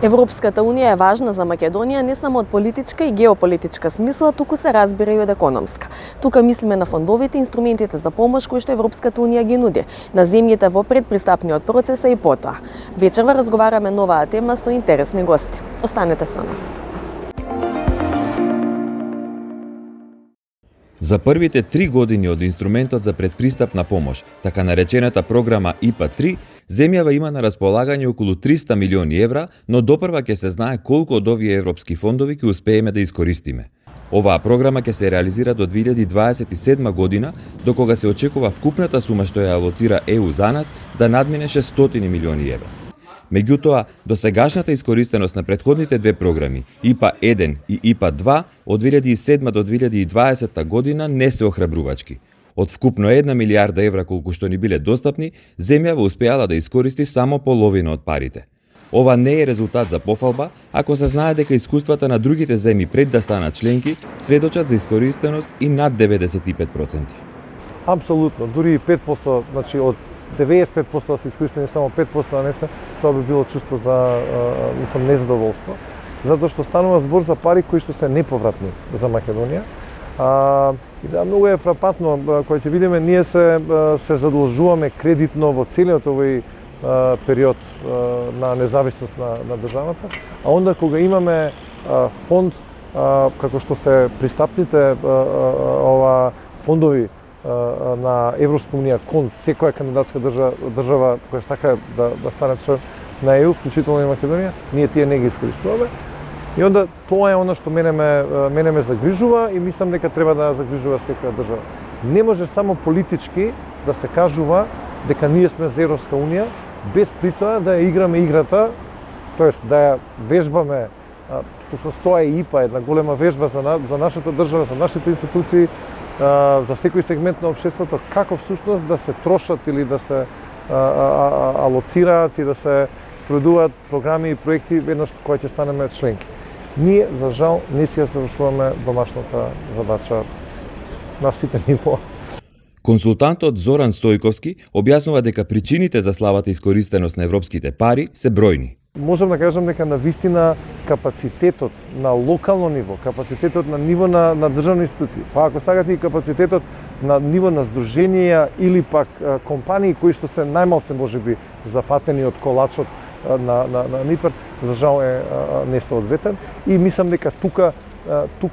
Европската унија е важна за Македонија не само од политичка и геополитичка смисла, туку се разбира и од економска. Тука мислиме на фондовите, инструментите за помош кои што Европската унија ги нуди на земјите во претпристапниот процес и потоа. Вечерва разговараме на оваа тема со интересни гости. Останете со нас. За првите 3 години од инструментот за претпристапна помош, така наречената програма ИПА-3, земјава има на располагање околу 300 милиони евра, но допрва ќе се знае колку од овие европски фондови ќе успееме да искористиме. Оваа програма ќе се реализира до 2027 година, до кога се очекува вкупната сума што ја алоцира ЕУ за нас да надмине 600 милиони евра. Меѓутоа, досегашната искористеност на претходните две програми, ИПА-1 и ИПА-2, од 2007 до 2020 година не се охрабрувачки. Од вкупно 1 милиарда евра колку што ни биле достапни, земјава успеала да искористи само половина од парите. Ова не е резултат за пофалба, ако се знае дека искуствата на другите земји пред да станат членки сведочат за искористеност и над 95%. Апсолутно, дури и 5%, значи од 95% да се искористени само 5%, а не се, тоа би било чувство за незадоволство, затоа што станува збор за пари кои што се неповратни за Македонија. И да, многу е фрапантно, кога ќе видиме, ние се задолжуваме кредитно во целиот овој период на независност на државата, а онда кога имаме фонд како што се пристапните фондови на Европска унија кон секоја кандидатска држава која сака да стане член на ЕУ, вклучително и Македонија, ние тие не ги искористуваме. И онда тоа е она што мене ме загрижува и мислам дека треба да загрижува секоја држава. Не може само политички да се кажува дека ние сме за Европска унија, без при тоа да ја играме играта, тоест да ја вежбаме, всушност тоа е ИПА, една голема вежба за нашата држава, за нашите институции, за секој сегмент на општеството, како всушност да се трошат или да се алоцираат и да се спроведуваат програми и проекти веднаш кога ќе станеме членки. Ние, за жал, не си ја завршуваме домашната задача на сите нивоа. Консултантот Зоран Стојковски објаснува дека причините за слабата искористеност на европските пари се бројни. Можам да кажам дека на вистина капацитетот на локално ниво, капацитетот на ниво на државни институции, па ако сакате и капацитетот на ниво на здруженија или пак компании кои што се најмалце можеби зафатени од колачот на НИПР, за жал е несоодветен и мислам дека тука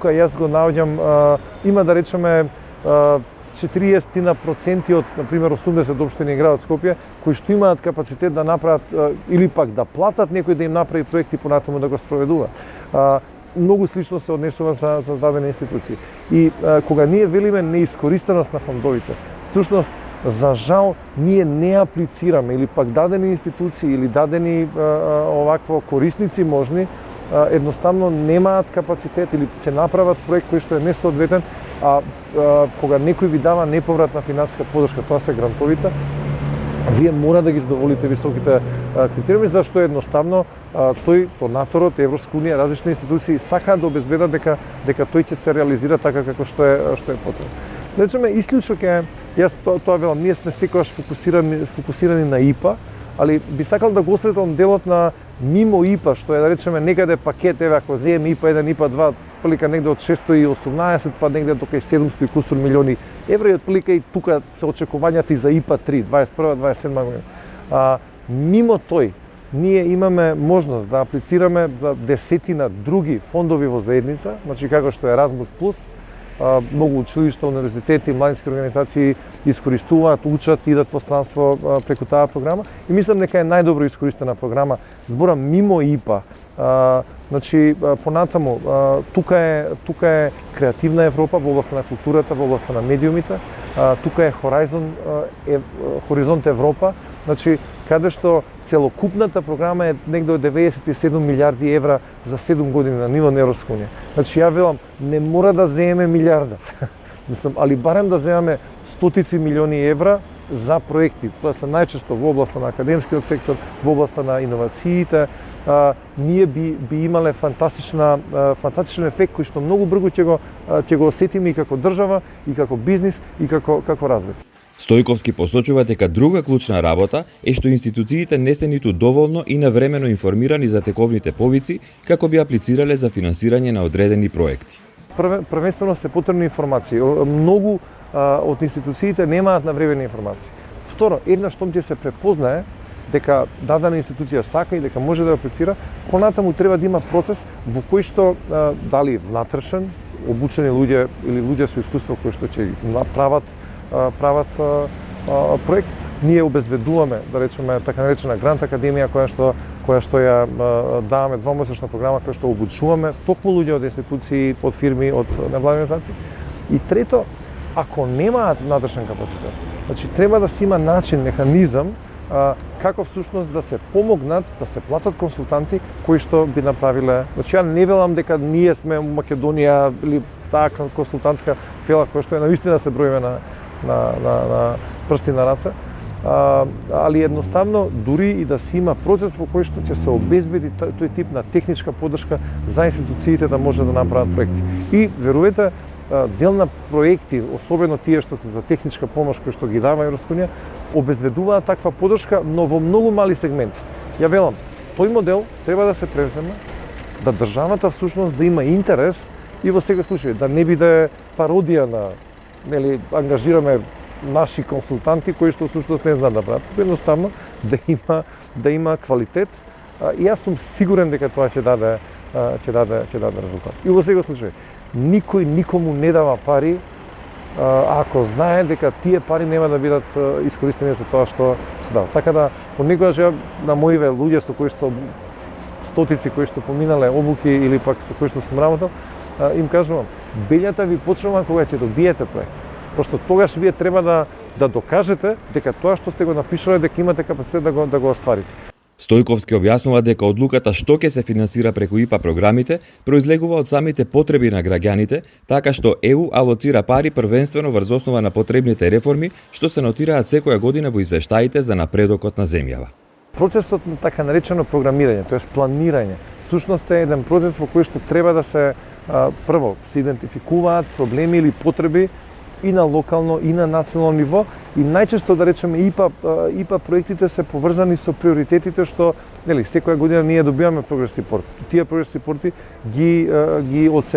јас го наоѓам, има да речеме 40% од, например, 80 општини и градот Скопје, кои што имаат капацитет да направат или пак да платат некој да им направи проекти понатаму да го спроведува. Многу слично се однесува за дадени институции. И кога ние велиме неискористеност на фондовите, всушност за жал ние не аплицираме или пак дадени институции или дадени овакво корисници можни едноставно немаат капацитет или ќе направат проект кој што е несоодветен, а кога некој ви дава неповратна финансиска поддршка, тоа се грантовите, вие мора да ги задоволите високите критериуми, зашто едноставно наторот, Европска унија, различни институции сакаат да обезбедат дека тој ќе се реализира така како што е потребно. Да речеме, исклучок е, јас тоа велам, ние сме секогаш фокусирани на ИПА, али би сакал да го осветлам делот на мимо ИПА, што е да речеме некаде пакет, еве ако земеме ИПА 1, ИПА 2, отприлика негде од 618 па негде до кај 700 и кустур милиони евра и отприлика и тука се очекувањата и за ИПА 3, 21-27 година. Мимо тој, ние имаме можност да аплицираме за десетина други фондови во заедница, значи како што е Erasmus+, многу училишта, универзитети, младински организации искористуваат, учат, идат во странство преку таа програма и мислам дека е најдобро искористена програма. Зборам мимо ИПА. Значи понатаму тука е креативна Европа во областа на културата, во областа на медиумите. Тука е Хоризонт Европа, значи каде што целокупната програма е негде од 97 милиарди евра за 7 години на ниво на Европска унија. Значи ја велам, не мора да земеме милиарда. Мислам, али барем да земеме стотици милиони евра за проекти. Тоа се најчесто во областа на академскиот сектор, во областа на иновациите. Ние би имале фантастичен ефект кој што многу брзо ќе го осетиме и како држава, и како бизнис, и како развој. Стојковски посочува дека друга клучна работа е што институциите не се ниту доволно и навремено информирани за тековните повици како би аплицирале за финансирање на одредени проекти. Првенствено се потребни информации. Многу од институциите немаат навремене информации. Второ, една штом ќе се препознае дека дадена институција сака и дека може да аплицира, понатаму треба да има процес во кој што дали внатрешен, обучени луѓе или луѓе со искуство кои што ќе прават проект. Ние обезбедуваме, да речеме, така наречена грант академија која што ја даваме двомесечна програма која што обучуваме токму луѓе од институции, од фирми, од невладини организации. И трето, ако немаат внатрешен капацитет, значи треба да се има начин, механизам како всушност да се помогнат, да се платат консултанти кои што би направиле. Значи ја не велам дека ние сме Македонија или таа консултантска фела која што е навистина се броиме на прсти на раце, али едноставно дури и да се има процес во кој што ќе се обезбеди тој тип на техничка поддршка за институциите да може да направат проекти. И верувате, дел на проекти, особено тие што се за техничка помош кои што ги дава Европска унија, обезбедуваат таква поддршка, но во многу мали сегменти. Ја велам, тој модел треба да се превземе, да државата всушност да има интерес и во секој случај да не биде пародија на, нели, ангажираме наши консултанти кои што всушност не знаат да прават. Едноставно да има квалитет и јас сум сигурен дека тоа ќе даде резултат. И во секој случај никој никому не дава пари ако знае дека тие пари нема да бидат искористени за тоа што се дава. Така да понекогаш ја на моиве луѓе со кои што стотици кои што поминале обуки или пак со кои што сум работел, им кажувам, белјата ви почнува кога ќе добиете проект. Пошто тогаш вие треба да докажете дека тоа што сте го напишале дека имате капацитет да го остварите. Стојковски објаснува дека одлуката што ќе се финансира преку ИПА програмите произлегува од самите потреби на граѓаните, така што ЕУ алоцира пари првенствено врз основа на потребните реформи што се нотираат секоја година во извештаите за напредокот на земјава. Процесот на така наречено програмирање, тоест планирање, всушност е еден процес во кој што треба да се прво се идентификуваат проблеми или потреби и на локално и на национално ниво и најчесто да речеме ИПА проектите се поврзани со приоритетите што нели секоја година ние добиваме прогрес репорт. Тие прогрес репорти ги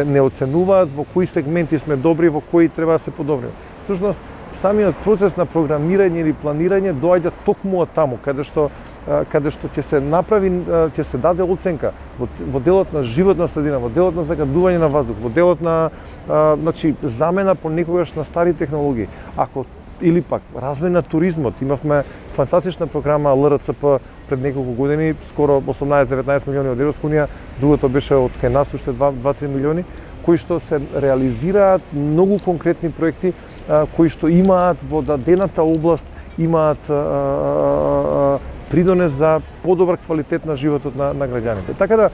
не оценуваат во кои сегменти сме добри, во кои треба да се подобриме. Всушност самиот процес на програмирање или планирање доаѓа токму од таму каде што ќе се направи, ќе се даде оценка во делот на животна средина, во делот на загадување на воздух, во делот на значи замена понекогаш на стари технологии. Или пак развој на туризмот. Имавме фантастична програма ЛРЦП пред неколку години, скоро 18-19 милиони од Европска унија, другото беше од кај нас уште 2-3 милиони, кои што се реализираат многу конкретни проекти кои што имаат во дадената област имаат придонес за подобар квалитет на животот на граѓаните. Така да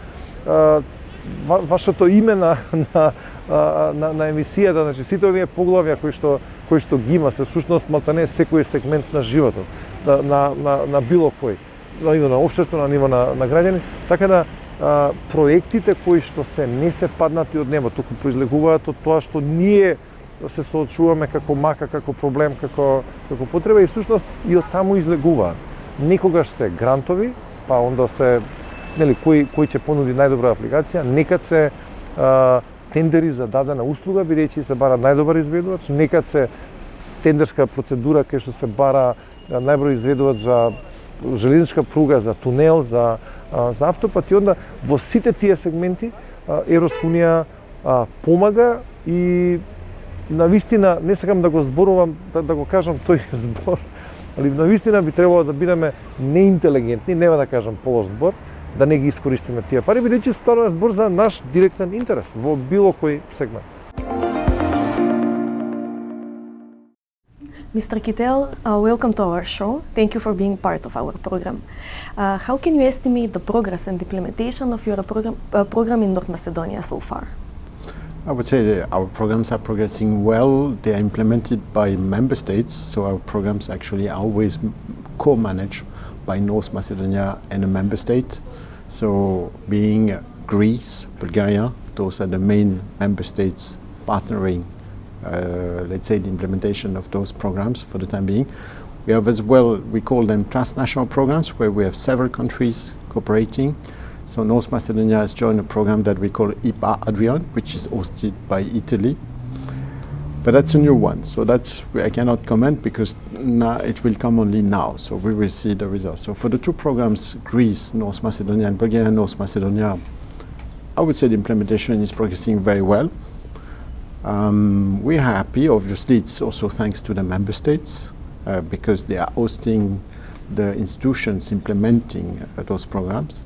вашето име на емисијата, значи сите овие поглавја кои што ги има се всушност малтане секој сегмент на животот на било кој, на ниво на општество, на ниво на граѓани, така да проектите кои што не се паднати од небо, туку произлегуваат од тоа што ние се соочуваме како мака, како проблем, како потреба и всушност и од таму излегуваат. Некогаш се грантови, па онда се нели кој ќе понуди најдобра апликација, некад се тендери за дадена услуга, бидејќи се бара најдобар изведувач, некад се тендерска процедура кај што се бара најбар изведувач за железничка пруга, за тунел, за автопат и онда во сите тие сегменти Европска унија помага и навистина не сакам да го зборувам, да го кажам тој збор, али навистина би требало да бидеме неинтелигентни, нема да кажам полош збор, да не ги искористиме тие пари, бидејќи станува збор за наш директен интерес во било кој сегмент. Mr. Kittel, welcome to our show. Thank you for being part of our program. How can you estimate the progress and implementation of your program in North Macedonia so far? I would say that our programs are progressing well. They are implemented by member states, so our programs actually are always co-managed by North Macedonia and a member state. So being Greece, Bulgaria, those are the main member states partnering let's say, the implementation of those programs for the time being. We have as well, we call them transnational programs, where we have several countries cooperating. So North Macedonia has joined a program that we call IPA Adrian, which is hosted by Italy. But that's a new one, so that's I cannot comment because now it will come only now, so we will see the results. So for the two programs, Greece, North Macedonia, and Bulgaria, North Macedonia, I would say the implementation is progressing very well. We're happy, obviously it's also thanks to the member states because they are hosting the institutions implementing those programs.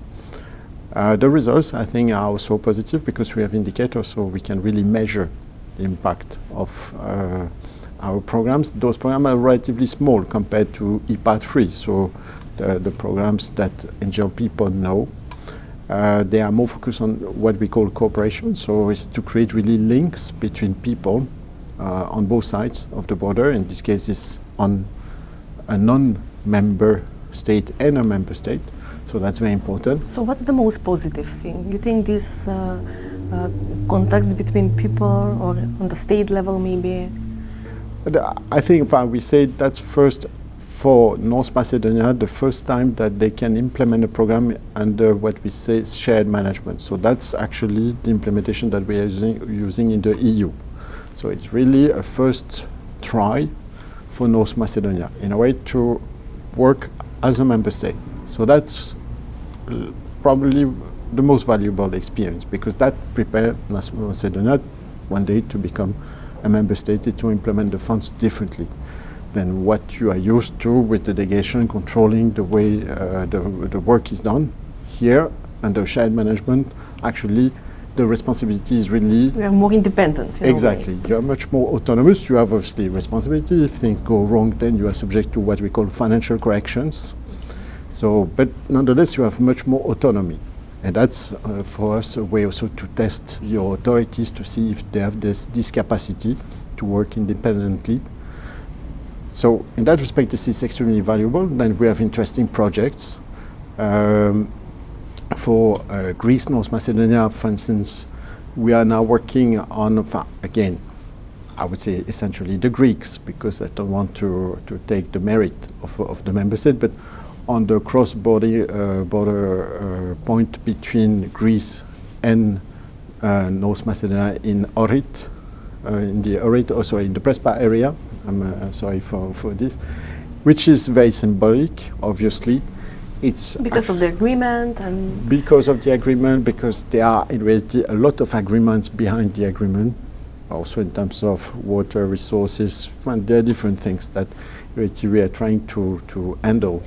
The results, I think, are also positive because we have indicators so we can really measure the impact of our programs. Those programs are relatively small compared to IPA 3, so the programs that NGO people know. They are more focused on what we call cooperation, so it's to create really links between people on both sides of the border. In this case, it's on a non-member state and a member state, so that's very important. So what's the most positive thing? You think this contacts between people or on the state level maybe? I think if we say that's first for North Macedonia, the first time that they can implement a program under what we say shared management. So that's actually the implementation that we are using in the EU. So it's really a first try for North Macedonia in a way to work as a member state. So that's probably the most valuable experience because that prepared North Macedonia one day to become a member state to implement the funds differently than what you are used to with the delegation controlling the way the work is done. Here, under shared management, actually the responsibility is really... We are more independent. Exactly. You are much more autonomous. You have obviously responsibility. If things go wrong, then you are subject to what we call financial corrections. So, but nonetheless, you have much more autonomy. And that's for us a way also to test your authorities to see if they have this capacity to work independently. So in that respect, this is extremely valuable. Then we have interesting projects. For Greece, North Macedonia, for instance, we are now working on, again, I would say essentially the Greeks, because I don't want to take the merit of the member state, but on the cross-border border point between Greece and North Macedonia in Ohrid, in the Ohrid, also in the Prespa area. I'm sorry for this, which is very symbolic, obviously. It's because of the agreement and... Because of the agreement, because there are in reality a lot of agreements behind the agreement, also in terms of water resources, and there are different things that really we are trying to handle.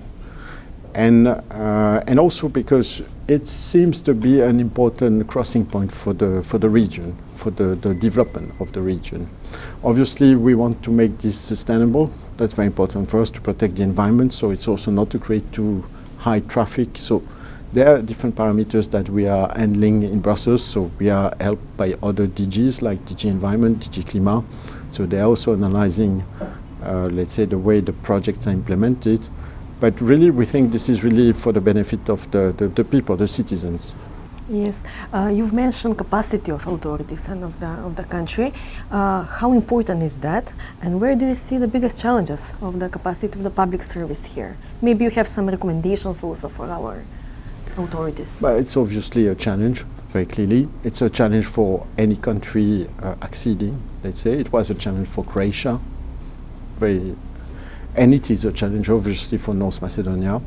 And also because it seems to be an important crossing point for the region, for the development of the region. Obviously, we want to make this sustainable. That's very important for us to protect the environment. So it's also not to create too high traffic. So there are different parameters that we are handling in Brussels. So we are helped by other DGs like DG Environment, DG Climat. So they're also analyzing, let's say, the way the projects are implemented. But really, we think this is really for the benefit of the people, the citizens. Yes, you've mentioned capacity of authorities and of the country. How important is that, and where do you see the biggest challenges of the capacity of the public service here? Maybe you have some recommendations also for our authorities. But it's obviously a challenge, very clearly. It's a challenge for any country acceding, let's say. It was a challenge for Croatia, and it is a challenge, obviously, for North Macedonia.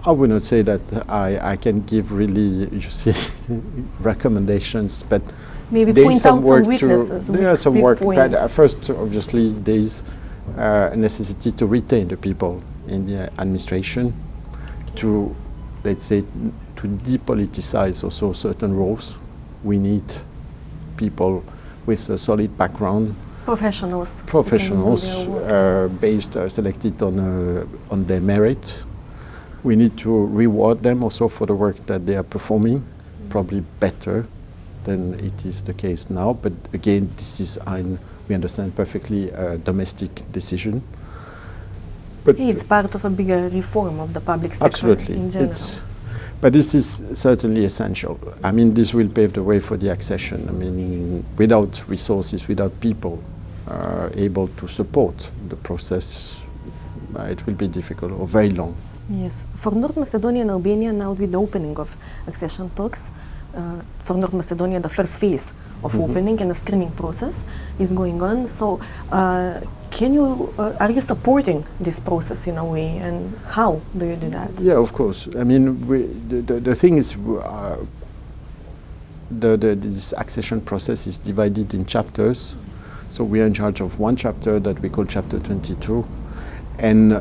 I would not say that I can give really, you see, recommendations, but maybe point out some weaknesses. There are some work. But first, obviously, there is a necessity to retain the people in the administration, to, let's say, to depoliticize also certain roles. We need people with a solid background. Professionals based selected on their merit. We need to reward them also for the work that they are performing, probably better than it is the case now. But again, this is, we understand perfectly, a domestic decision. But it's part of a bigger reform of the public sector absolutely. in general. But this is certainly essential. I mean, this will pave the way for the accession. I mean, without resources, without people able to support the process, it will be difficult or very long. Yes. For North Macedonia and Albania, now with the opening of accession talks, for North Macedonia, the first phase of opening and the screening process is going on. So, are you supporting this process in a way, and how do you do that? Yeah, of course. I mean, the thing is, this accession process is divided in chapters. So we are in charge of one chapter that we call Chapter 22. And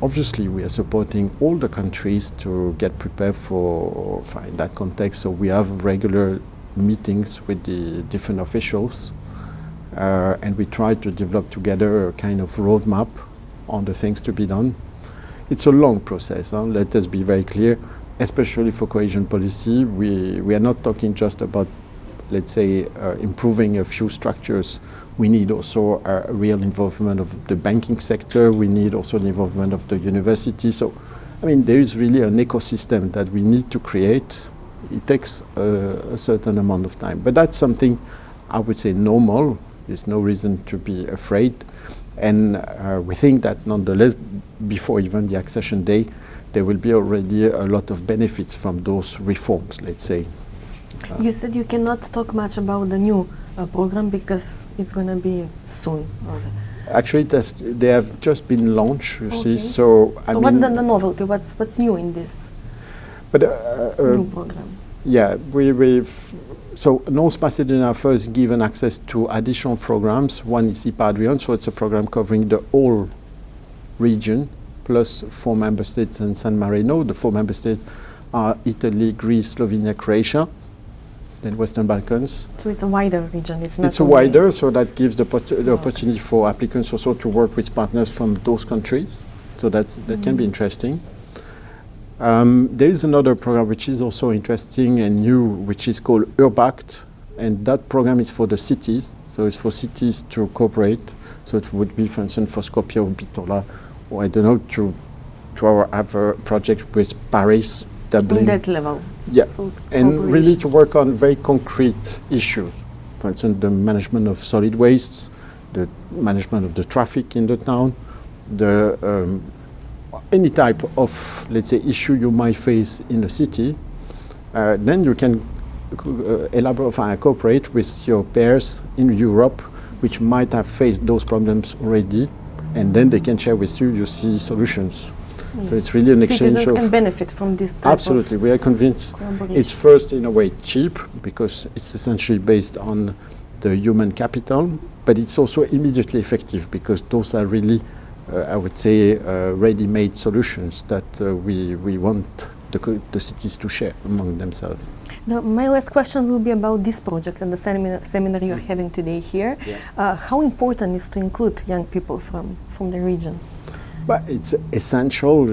obviously we are supporting all the countries to get prepared for in that context. So we have regular meetings with the different officials and we try to develop together a kind of roadmap on the things to be done. It's a long process, let us be very clear, especially for cohesion policy. We are not talking just about, let's say, improving a few structures. We need also a real involvement of the banking sector. We need also the involvement of the university. So, I mean, there is really an ecosystem that we need to create. It takes a certain amount of time. But that's something I would say normal. There's no reason to be afraid. And we think that nonetheless, before even the accession day, there will be already a lot of benefits from those reforms, let's say. You said you cannot talk much about the new program because it's going to be soon. Actually, they have just been launched, you see. So what's the novelty? What's new in this new program? Yeah, so North Macedonia first given access to additional programs. One is IPA Adrian, so it's a program covering the whole region, plus 4 member states and San Marino. The 4 member states are Italy, Greece, Slovenia, Croatia, then Western Balkans. So it's a wider region. It's a wider, so that gives the opportunity for applicants also to work with partners from those countries. So that can be interesting. There is another program which is also interesting and new, which is called Urbact, and that program is for the cities. So it's for cities to cooperate. So it would be, for instance, for Skopje or Bitola, or I don't know, to have a project with Paris, Dublin. On that level. Yeah, so and really to work on very concrete issues. For instance, the management of solid wastes, the management of the traffic in the town, the any type of, let's say, issue you might face in the city. Then you can cooperate with your peers in Europe, which might have faced those problems already, and then they can share with you, see solutions. Yes. So it's really an exchange of... Citizens can benefit from this type Absolutely, we are convinced it's first in a way cheap, because it's essentially based on the human capital, but it's also immediately effective, because those are really, I would say, ready-made solutions that we want the cities to share among themselves. Now, my last question will be about this project and the seminar you're having today here. Yeah. How important is to include young people from the region? But it's essential.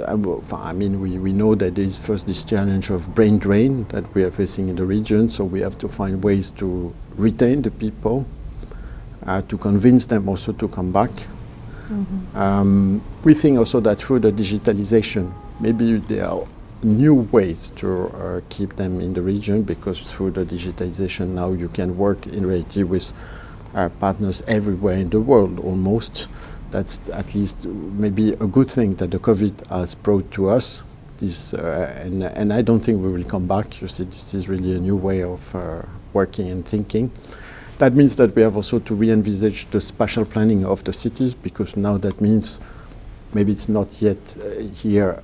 I mean, we know that there is first this challenge of brain drain that we are facing in the region, so we have to find ways to retain the people, to convince them also to come back. We think also that through the digitalization, maybe there are new ways to keep them in the region, because through the digitalization now you can work in reality with partners everywhere in the world almost. That's at least maybe a good thing that the COVID has brought to us. This, and I don't think we will come back. You see, this is really a new way of working and thinking. That means that we have also to re-envisage the spatial planning of the cities, because now that means maybe it's not yet here,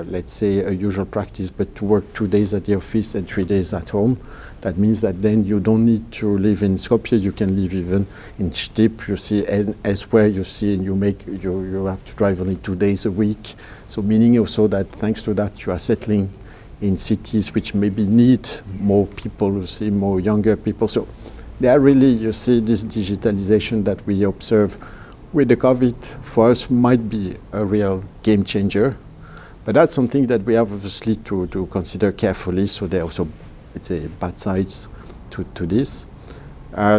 let's say, a usual practice, but to work 2 days at the office and 3 days at home. That means that then you don't need to live in Skopje, you can live even in Stip, you see, and elsewhere you see, and you have to drive only 2 days a week. So meaning also that thanks to that you are settling in cities which maybe need more people, you see, more younger people. So there are really, you see, this digitalization that we observe with the COVID for us might be a real game changer. But that's something that we have obviously to consider carefully. So there are also, let's say, bad sides to this.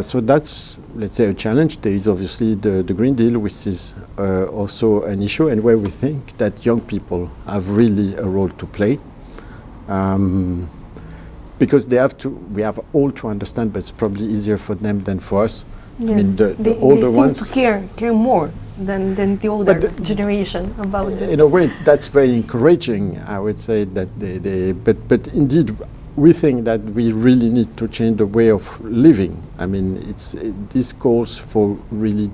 So that's, let's say, a challenge. There is obviously the Green Deal, which is also an issue, and where we think that young people have really a role to play. Because we have all to understand, but it's probably easier for them than for us. Yes, I mean, the they older seem ones to care more than the older generation about this. In a way, that's very encouraging. I would say that but indeed, we think that we really need to change the way of living. I mean, this calls for really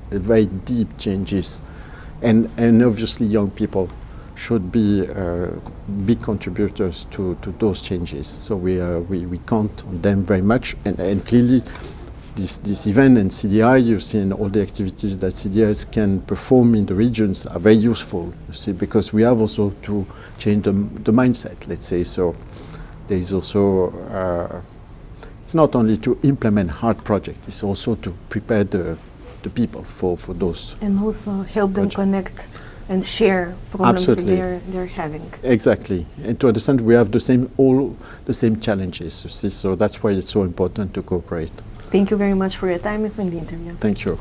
very deep changes, and obviously young people should be big contributors to those changes. So we count on them very much, and clearly this event and CDI, you see, and all the activities that CDIs can perform in the regions are very useful, you see, because we have also to change the mindset, let's say. So there is also, it's not only to implement hard projects, it's also to prepare the people for those. And also help them connect and share problems that they're having. Exactly, and to understand we have all the same challenges, you see, so that's why it's so important to cooperate. Thank you very much for your time and for the interview. Thank you.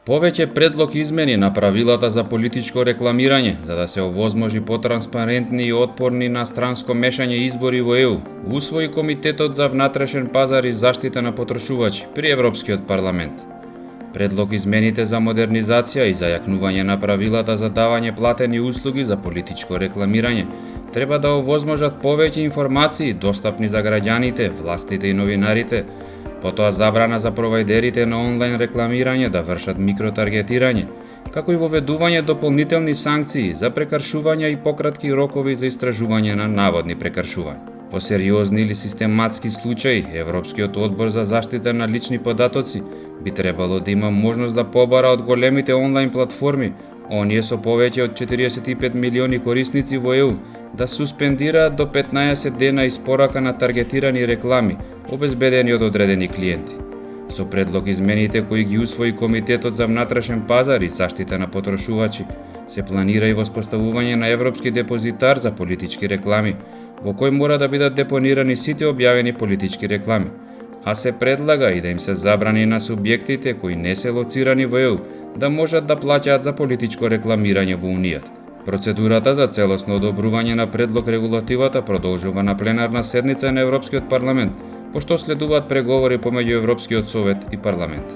Повеќе предлог измени на правилата за политичко рекламирање, за да се овозможи потранспарентни и отпорни на странско мешање избори во ЕУ, усвои Комитетот за внатрешен пазар и заштита на потрошувачи при Европскиот парламент. Предлог измените за модернизација и зајакнување на правилата за давање платени услуги за политичко рекламирање треба да овозможат повеќе информации достапни за граѓаните, властите и новинарите, потоа забрана за провајдерите на онлайн рекламирање да вршат микротаргетирање, како и воведување дополнителни санкции за прекршување и пократки рокови за истражување на наводни прекршувања. Во сериозни или систематски случаи, Европскиот одбор за заштита на лични податоци би требало да има можност да побара од големите онлайн платформи, оние со повеќе од 45 милиони корисници во ЕУ, да суспендираат до 15 дена испорака на таргетирани реклами, обезбедени од одредени клиенти. Со предлог измените кои ги усвои Комитетот за внатрешен пазар и заштита на потрошувачи, се планира и воспоставување на Европски депозитар за политички реклами, во кој мора да бидат депонирани сите објавени политички реклами, а се предлага и да им се забрани на субјектите кои не се лоцирани во ЕУ да можат да плаќаат за политичко рекламирање во Унијата. Процедурата за целосно одобрување на предлог регулативата продолжува на пленарна седница на Европскиот парламент, пошто следуваат преговори помеѓу Европскиот совет и парламент.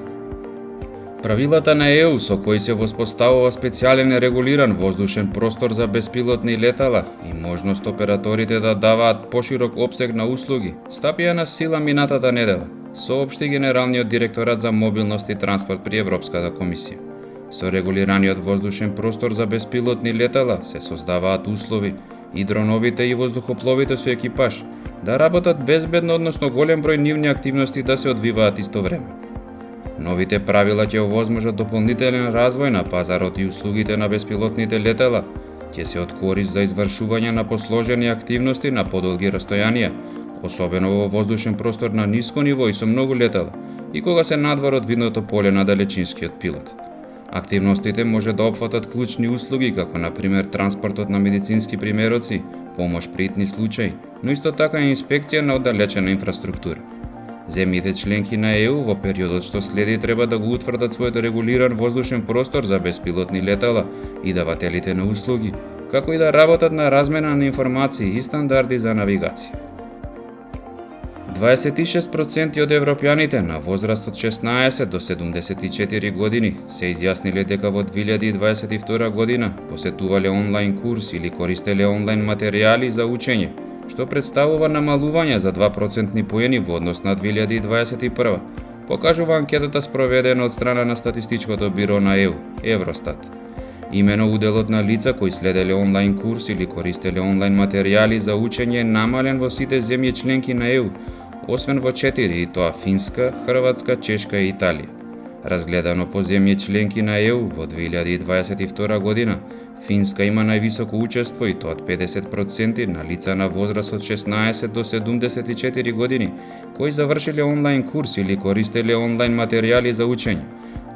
Правилата на ЕУ со кои се воспоставува специјален регулиран воздушен простор за беспилотни летала и можност операторите да даваат поширок опсег на услуги, стапија на сила минатата недела, соопшти генералниот директорат за мобилност и транспорт при Европската комисија. Со регулираниот воздушен простор за беспилотни летала се создаваат услови и дроновите и воздухопловите со екипаж да работат безбедно, односно голем број нивни активности да се одвиваат истовремено. Новите правила ќе овозможат дополнителен развој на пазарот и услугите на беспилотните летала, ќе се од корист за извршување на посложени активности на подолги растојанија, особено во воздушен простор на ниско ниво и со многу летала, и кога се надвор од видното поле на далечинскиот пилот. Активностите може да опфатат клучни услуги како на пример транспортот на медицински примероци, помош при итни случаи, но исто така и инспекција на оддалечена инфраструктура. Земјите членки на ЕУ во периодот што следи треба да го утврдат својот регулиран воздушен простор за беспилотни летала и давателите на услуги, како и да работат на размена на информации и стандарди за навигација. 26% од европјаните на возраст од 16 до 74 години се изјасниле дека во 2022 година посетувале онлайн курс или користеле онлайн материјали за учење, што представува намалување за 2% поени во однос на 2021, покажува анкетата спроведена од страна на Статистичкото биро на ЕУ, Евростат. Имено уделот на лица кои следеле онлайн курс или користеле онлайн материјали за учење е намален во сите земји членки на ЕУ, освен во 4, и тоа Финска, Хрватска, Чешка и Италија. Разгледано по земји членки на ЕУ во 2022 година, Финска има највисоко учество, и тоа од 50% на лица на возраст од 16 до 74 години, кои завршиле онлайн курс или користеле онлайн материјали за учење,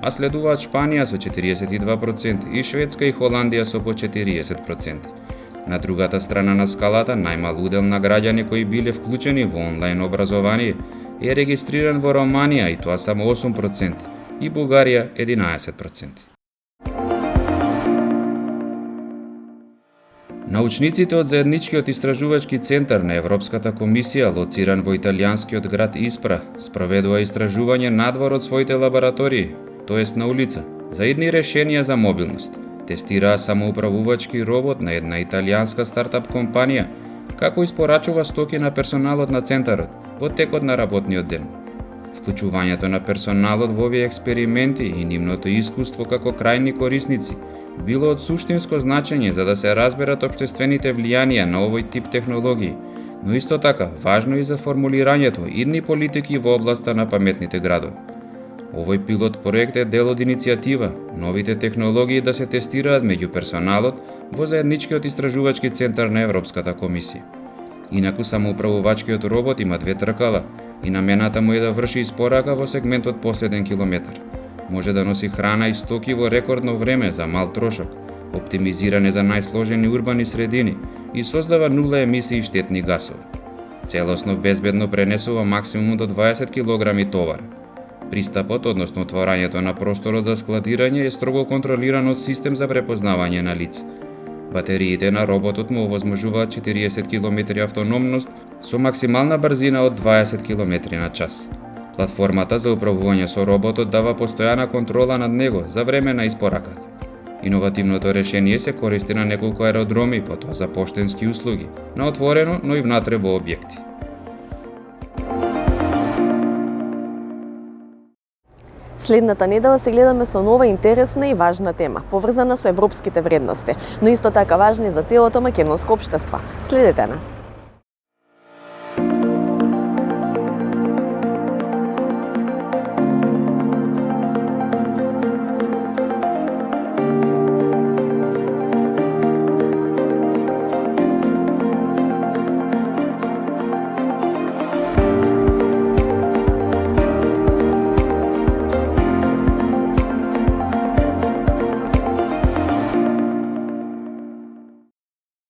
а следуваат Шпанија со 42% и Шведска и Холандија со по 40%. На другата страна на скалата, најмал удел на граѓани кои биле вклучени во онлайн образование е регистриран во Романија, и тоа само 8%, и Бугарија 11%. Научниците од заедничкиот истражувачки центар на Европската комисија, лоциран во италијанскиот град Испра, спроведува истражување надвор од своите лаборатории, тоест на улица, за идни решенија за мобилност. Тестираа самоуправувачки робот на една италијанска стартап компанија, како испорачува стоки на персоналот на центарот во текот на работниот ден. Вклучувањето на персоналот во овие експерименти и нивното искуство како крајни корисници било од суштинско значење за да се разберат општествените влијанија на овој тип технологии, но исто така важно и за формулирањето идни политики во областа на паметните градови. Овој пилот проект е дел од иницијатива новите технологии да се тестираат меѓу персоналот во заедничкиот истражувачки центар на Европската комисија. Инаку самоуправувачкиот робот има 2 тркала и намената му е да врши испорака во сегментот последен километар. Може да носи храна и стоки во рекордно време за мал трошок, оптимизиране за најсложени урбани средини и создава нула емисии штетни гасови. Целосно безбедно пренесува максимум до 20 кг товар. Пристапот, односно отворањето на просторот за складирање е строго контролиран од систем за препознавање на лица. Батериите на роботот му овозможуваат 40 км автономност со максимална брзина од 20 км на час. Платформата за управување со роботот дава постојана контрола над него за време на испораката. Иновативното решение се користи на неколку аеродроми, потоа за поштенски услуги, на отворено, но и внатре во објекти. Следната недела се гледаме со нова интересна и важна тема, поврзана со европските вредности, но исто така важни за целото македонско општество. Следете на